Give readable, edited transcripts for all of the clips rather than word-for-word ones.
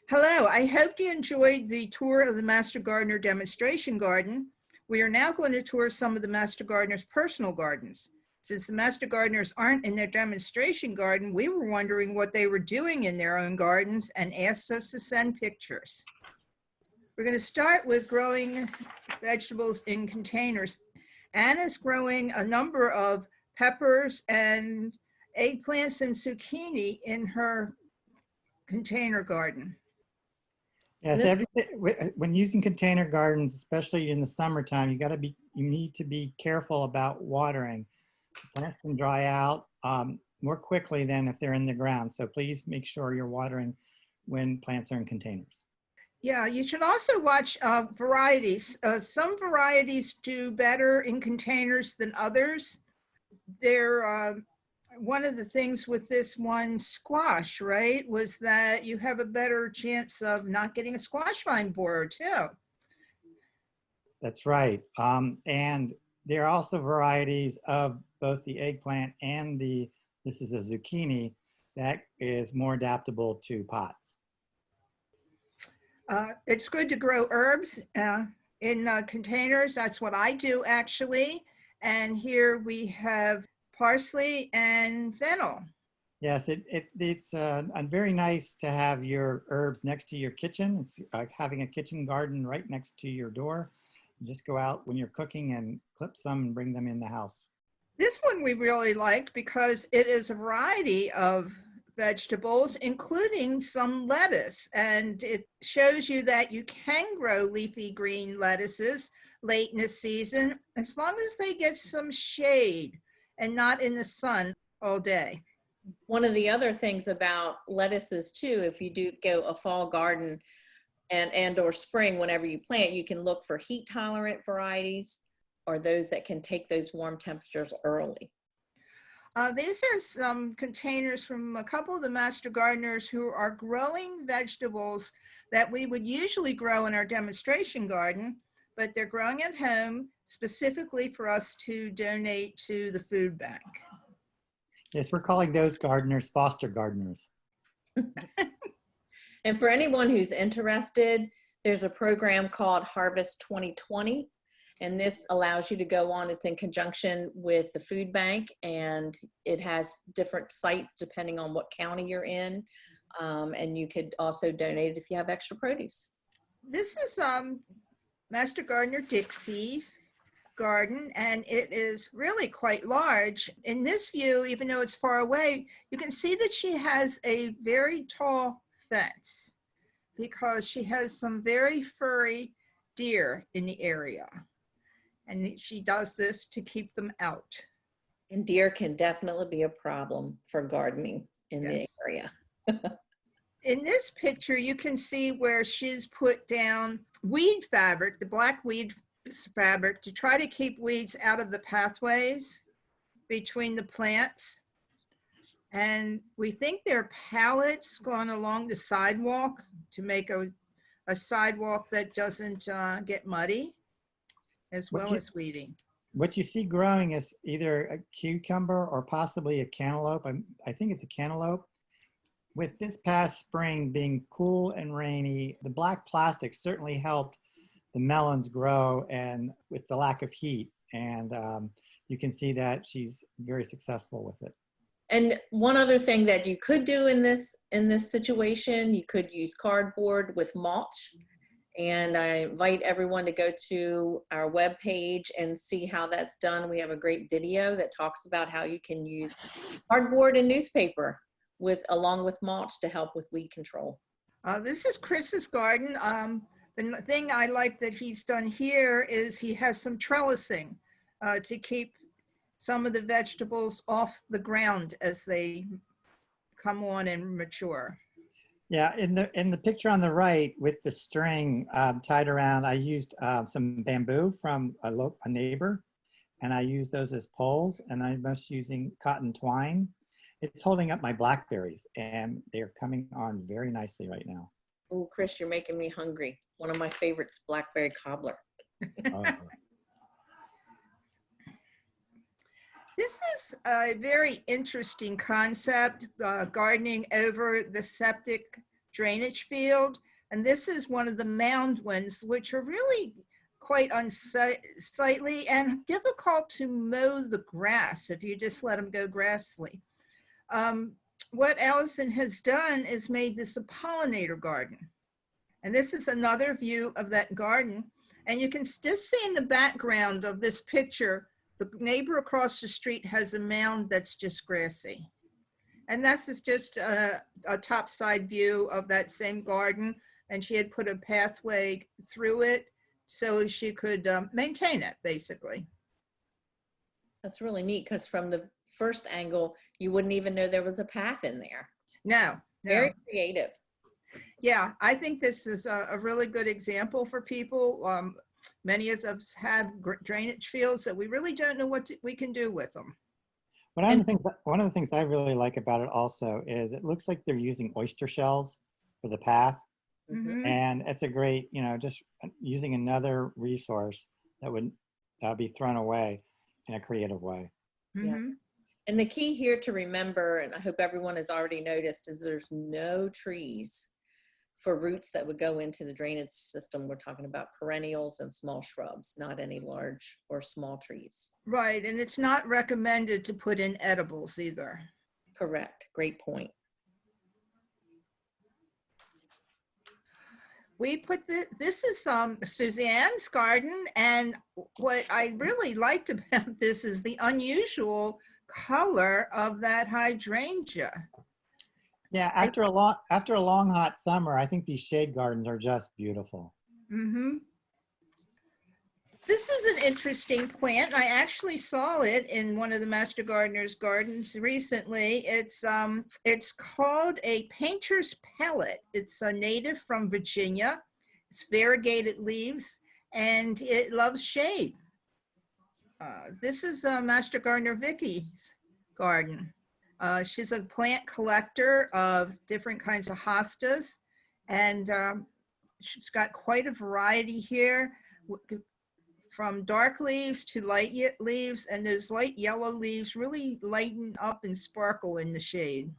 Hello, I hope you enjoyed the tour of the Master Gardener demonstration garden. We are now going to tour some of the Master Gardener's personal gardens. Since the Master Gardeners aren't in their demonstration garden, we were wondering what they were doing in their own gardens and asked us to send pictures. We're going to start with growing vegetables in containers. Anna's growing a number of peppers and eggplants and zucchini in her container garden. Yes, when using container gardens, especially in the summertime, you need to be careful about watering. Plants can dry out more quickly than if they're in the ground. So please make sure you're watering when plants are in containers. Yeah, you should also watch varieties. Some varieties do better in containers than others. They're one of the things with this one squash, right, was that you have a better chance of not getting a squash vine borer too. That's right. And there are also varieties of both the eggplant and this is a zucchini, that is more adaptable to pots. It's good to grow herbs in containers. That's what I do actually. And here we have parsley and fennel. Yes, it's very nice to have your herbs next to your kitchen. It's like having a kitchen garden right next to your door. You just go out when you're cooking and clip some and bring them in the house. This one we really liked because it is a variety of vegetables, including some lettuce. And it shows you that you can grow leafy green lettuces late in the season, as long as they get some shade and not in the sun all day. One of the other things about lettuces too, if you do go a fall garden and or spring, whenever you plant, you can look for heat tolerant varieties or those that can take those warm temperatures early. These are some containers from a couple of the Master Gardeners who are growing vegetables that we would usually grow in our demonstration garden, but they're growing at home specifically for us to donate to the food bank. Yes, we're calling those gardeners foster gardeners. And for anyone who's interested, there's a program called Harvest 2020. And this allows you to go on. It's in conjunction with the food bank, and it has different sites depending on what county you're in. And you could also donate if you have extra produce. This is Master Gardener Dixie's garden, and it is really quite large. In this view, even though it's far away, you can see that she has a very tall fence because she has some very furry deer in the area. And she does this to keep them out. And deer can definitely be a problem for gardening in the area. In this picture, you can see where she's put down weed fabric, the black weed fabric, to try to keep weeds out of the pathways between the plants. And we think they're pallets going along the sidewalk to make a sidewalk that doesn't get muddy, as well as weeding. What you see growing is either a cucumber or possibly a cantaloupe. I think it's a cantaloupe. With this past spring being cool and rainy, the black plastic certainly helped the melons grow, and with the lack of heat. And you can see that she's very successful with it. And one other thing that you could do in this situation, you could use cardboard with mulch. And I invite everyone to go to our webpage and see how that's done. We have a great video that talks about how you can use cardboard and newspaper along with mulch to help with weed control. This is Chris's garden. The thing I like that he's done here is he has some trellising to keep some of the vegetables off the ground as they come on and mature. Yeah, in the picture on the right with the string tied around, I used some bamboo from a neighbor, and I used those as poles, and I'm just using cotton twine. It's holding up my blackberries, and they're coming on very nicely right now. Oh, Chris, you're making me hungry. One of my favorites, blackberry cobbler. Oh. This is a very interesting concept, gardening over the septic drainage field. And this is one of the mound ones, which are really quite unsightly and difficult to mow the grass if you just let them go grassly. What Allison has done is made this a pollinator garden. And this is another view of that garden. And you can just see in the background of this picture, the neighbor across the street has a mound that's just grassy. And this is just a top side view of that same garden. And she had put a pathway through it so she could maintain it, basically. That's really neat, because from the first angle, you wouldn't even know there was a path in there. No. Very creative. Yeah, I think this is a really good example for people. Many of us have drainage fields that we really don't know what we can do with them. One of the things I really like about it also is it looks like they're using oyster shells for the path. Mhm. And it's a great, just using another resource that would be thrown away in a creative way. Mhm. And the key here to remember, and I hope everyone has already noticed, is there's no trees for roots that would go into the drainage system. We're talking about perennials and small shrubs, not any large or small trees. Right, and it's not recommended to put in edibles either. Correct. Great point. We put this is Suzanne's garden, and what I really liked about this is the unusual color of that hydrangea. Yeah, after a long hot summer, I think these shade gardens are just beautiful. Mm-hmm. This is an interesting plant. I actually saw it in one of the Master Gardeners gardens recently. It's called a painter's pellet. It's a native from Virginia. It's variegated leaves and it loves shade. This is Master Gardener Vicky's garden. She's a plant collector of different kinds of hostas, and she's got quite a variety here, from dark leaves to light leaves, and those light yellow leaves really lighten up and sparkle in the shade.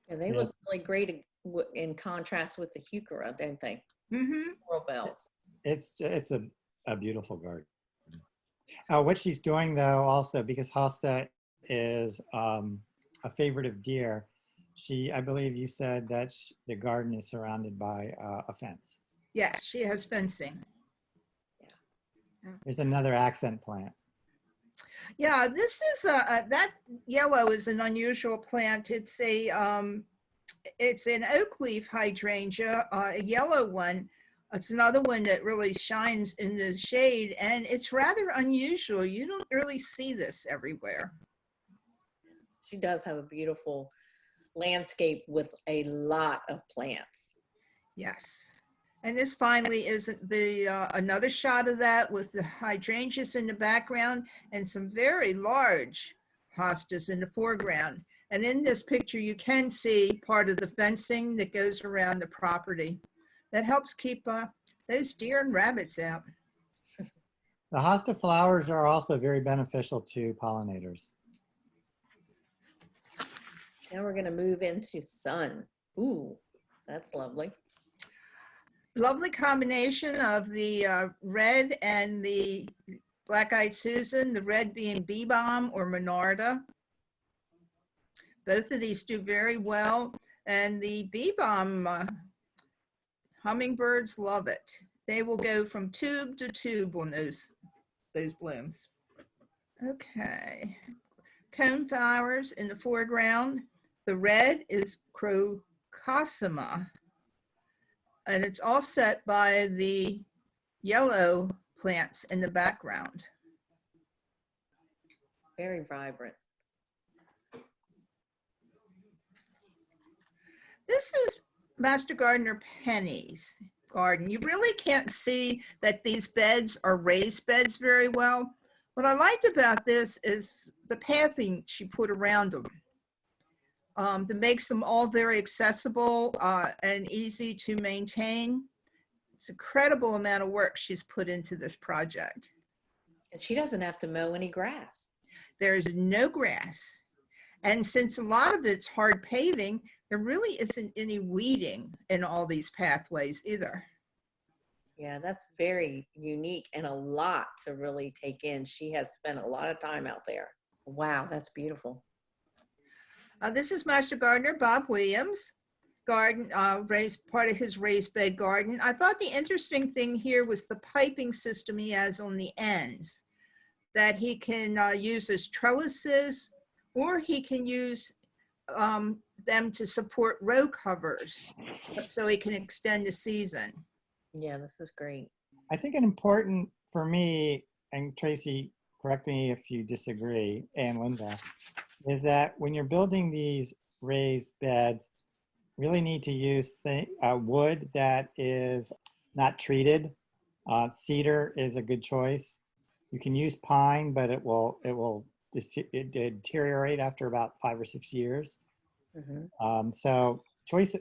And they look really great in contrast with the heuchera, don't they? Mm-hmm. Coral bells. It's a beautiful garden. What she's doing though, also because hosta is a favorite of deer, I believe you said that the garden is surrounded by a fence. Yes, she has fencing. There's another accent plant. Yeah, this is that yellow is an unusual plant. It's an oak leaf hydrangea, a yellow one. It's another one that really shines in the shade, and it's rather unusual. You don't really see this everywhere. She does have a beautiful landscape with a lot of plants. Yes. And this finally is another shot of that with the hydrangeas in the background and some very large hostas in the foreground. And in this picture, you can see part of the fencing that goes around the property. That helps keep those deer and rabbits out. The hosta flowers are also very beneficial to pollinators. Now we're going to move into sun. Ooh, that's lovely. Lovely combination of the red and the black-eyed Susan, the red being bee balm or monarda. Both of these do very well, and the bee balm hummingbirds love it. They will go from tube to tube on those blooms. Okay, cone flowers in the foreground. The red is crocosma, and it's offset by the yellow plants in the background. Very vibrant. This is Master Gardener Penny's garden. You really can't see that these beds are raised beds very well. What I liked about this is the pathing she put around them. That makes them all very accessible and easy to maintain. It's an incredible amount of work she's put into this project. And she doesn't have to mow any grass. There's no grass. And since a lot of it's hard paving, There really isn't any weeding in all these pathways either. Yeah, that's very unique and a lot to really take in. She has spent a lot of time out there. Wow, that's beautiful. This is Master Gardener Bob Williams, garden raised part of his raised bed garden. I thought the interesting thing here was the piping system he has on the ends that he can use as trellises, or he can use them to support row covers so he can extend the season. Yeah, this is great. I think an important for me, and Tracy, correct me if you disagree, and Linda, is that when you're building these raised beds, really need to use wood that is not treated. Cedar is a good choice. You can use pine, but it will deteriorate after about 5 or 6 years. Mm-hmm. So choice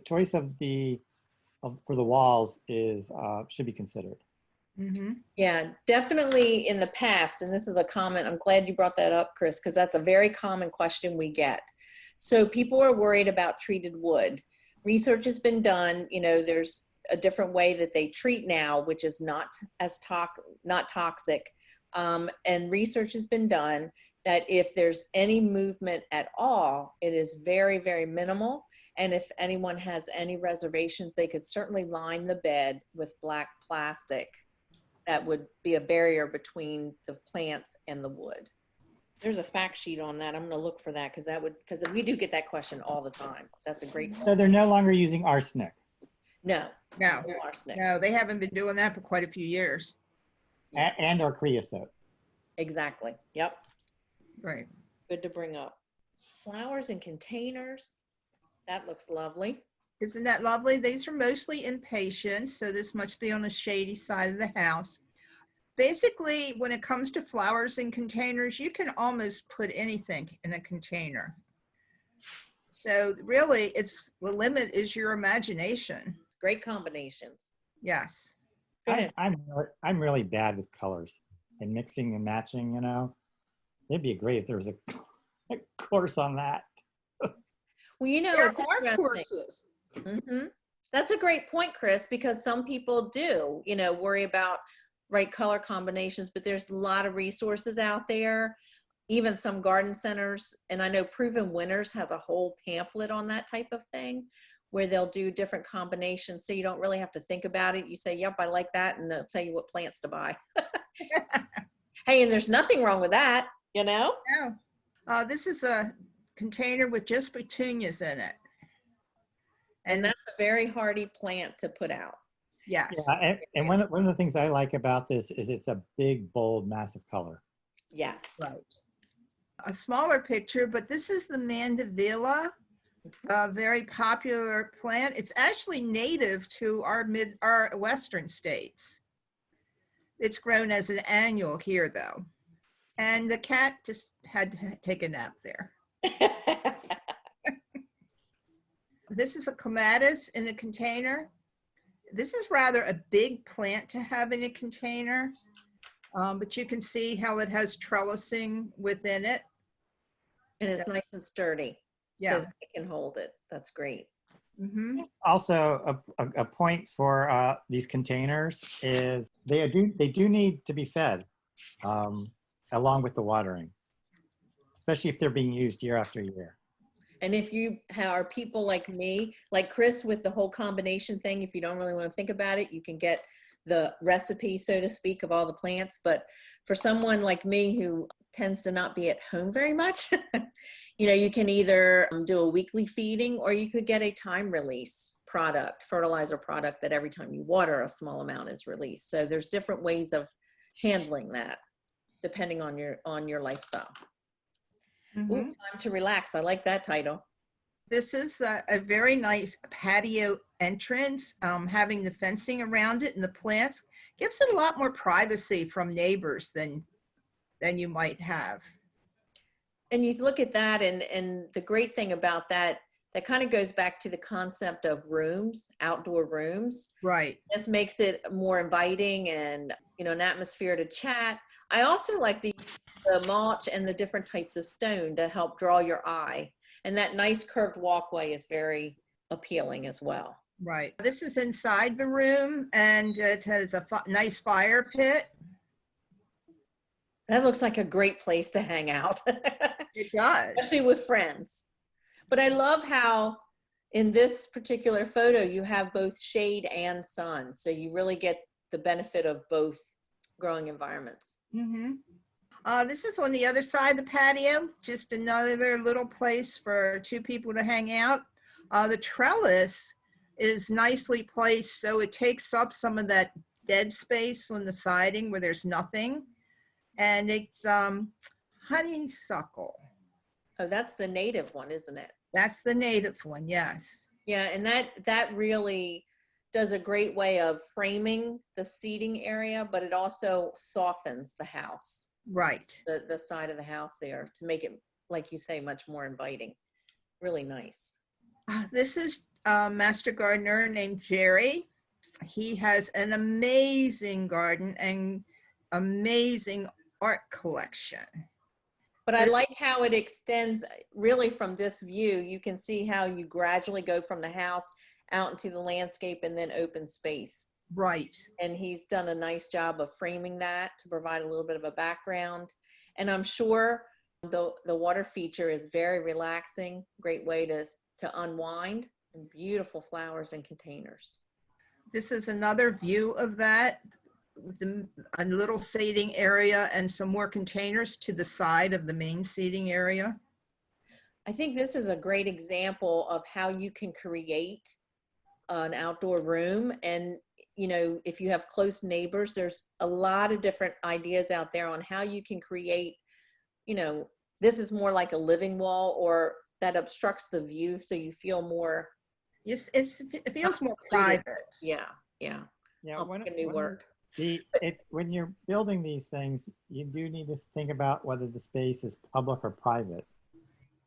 for the walls is should be considered. Mm-hmm. Yeah, definitely in the past, and this is a comment, I'm glad you brought that up, Chris, because that's a very common question we get. So people are worried about treated wood. Research has been done, there's a different way that they treat now, which is not toxic. And research has been done that if there's any movement at all, it is very, very minimal. And if anyone has any reservations, they could certainly line the bed with black plastic. That would be a barrier between the plants and the wood. There's a fact sheet on that. I'm going to look for that because we do get that question all the time. That's a great point. So they're no longer using arsenic. No arsenic. No, they haven't been doing that for quite a few years. And or creosote. Exactly. Yep. Right. Good to bring up. Flowers in containers. That looks lovely. Isn't that lovely? These are mostly impatiens, so this must be on the shady side of the house. Basically, when it comes to flowers in containers, you can almost put anything in a container. So really, the limit is your imagination. Great combinations. Yes. Go ahead. I'm really bad with colors and mixing and matching, It'd be great if there was a course on that. Well, There it's are courses. Mm-hmm. That's a great point, Chris, because some people do, worry about right color combinations, but there's a lot of resources out there, even some garden centers. And I know Proven Winners has a whole pamphlet on that type of thing where they'll do different combinations. So you don't really have to think about it. You say, yep, I like that. And they'll tell you what plants to buy. Hey, and there's nothing wrong with that, No. This is a container with just petunias in it. And that's a very hardy plant to put out. Yes. Yeah, and one of the things I like about this is it's a big, bold, massive color. Yes. Right. A smaller picture, but this is the mandevilla, a very popular plant. It's actually native to our western states. It's grown as an annual here, though. And the cat just had to take a nap there. This is a clematis in a container. This is rather a big plant to have in a container, but you can see how it has trellising within it. And it's nice and sturdy. Yeah. So that it can hold it. That's great. Mm-hmm. Also, a point for these containers is they do need to be fed along with the watering, especially if they're being used year after year. And if you are people like me, like Chris with the whole combination thing, if you don't really want to think about it, you can get the recipe, so to speak, of all the plants. But for someone like me who tends to not be at home very much, you can either do a weekly feeding or you could get a time release product, fertilizer product that every time you water a small amount is released. So there's different ways of handling that depending on your lifestyle. Mm-hmm. Ooh, time to relax. I like that title. This is a very nice patio entrance. Having the fencing around it and the plants gives it a lot more privacy from neighbors than you might have. And you look at that, and the great thing about that kind of goes back to the concept of rooms, outdoor rooms. Right. This makes it more inviting and, an atmosphere to chat. I also like the mulch and the different types of stone to help draw your eye. And that nice curved walkway is very appealing as well. Right. This is inside the room, and it has a nice fire pit. That looks like a great place to hang out, It does. especially with friends. But I love how in this particular photo, you have both shade and sun. So you really get the benefit of both growing environments. Mm-hmm. This is on the other side of the patio, just another little place for two people to hang out. The trellis is nicely placed, so it takes up some of that dead space on the siding where there's nothing. And it's honeysuckle. Oh, that's the native one, isn't it? That's the native one, yes. Yeah, and that really does a great way of framing the seating area, but it also softens the house, Right. the side of the house there, to make it, like you say, much more inviting. Really nice. This is a master gardener named Jerry. He has an amazing garden and amazing art collection. But I like how it extends really from this view. You can see how you gradually go from the house out into the landscape and then open space. Right. And he's done a nice job of framing that to provide a little bit of a background. And I'm sure the water feature is very relaxing, great way to unwind, and beautiful flowers and containers. This is another view of that, with a little seating area and some more containers to the side of the main seating area. I think this is a great example of how you can create an outdoor room. And, you know, if you have close neighbors, there's a lot of different ideas out there on how you can create, you know, this is more like a living wall, or that obstructs the view so you feel more. Yes, it feels more private. Yeah, yeah. Yeah, A new word. When you're building these things, you do need to think about whether the space is public or private.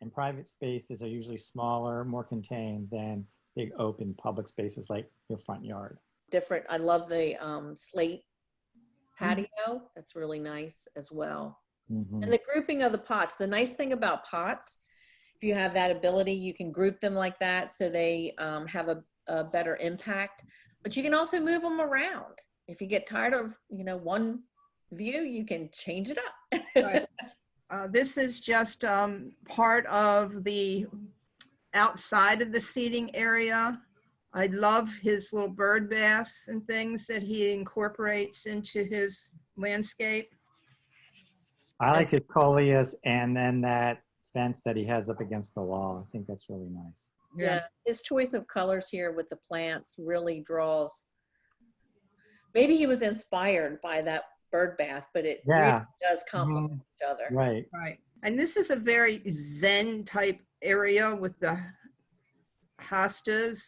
And private spaces are usually smaller, more contained than big open public spaces like your front yard. Different. I love the slate patio. That's really nice as well. Mm-hmm. And the grouping of the pots. The nice thing about pots, if you have that ability, you can group them like that so they have a better impact. But you can also move them around. If you get tired of, you know, one view, you can change it up. Right. This is just part of the outside of the seating area. I love his little bird baths and things that he incorporates into his landscape. I like his coleus and then that fence that he has up against the wall. I think that's really nice. Yes. Yeah, his choice of colors here with the plants really draws. Maybe he was inspired by that bird bath, but it really does complement each other. Right. Right. And this is a very Zen type area with the hostas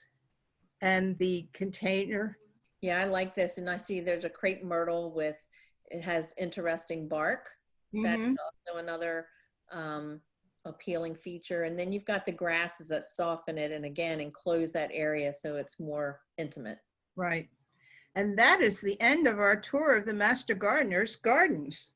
and the container. Yeah, I like this. And I see there's a crepe myrtle with, it has interesting bark. That's also another appealing feature. And then you've got the grasses that soften it and again enclose that area so it's more intimate. Right. And that is the end of our tour of the Master Gardeners' gardens.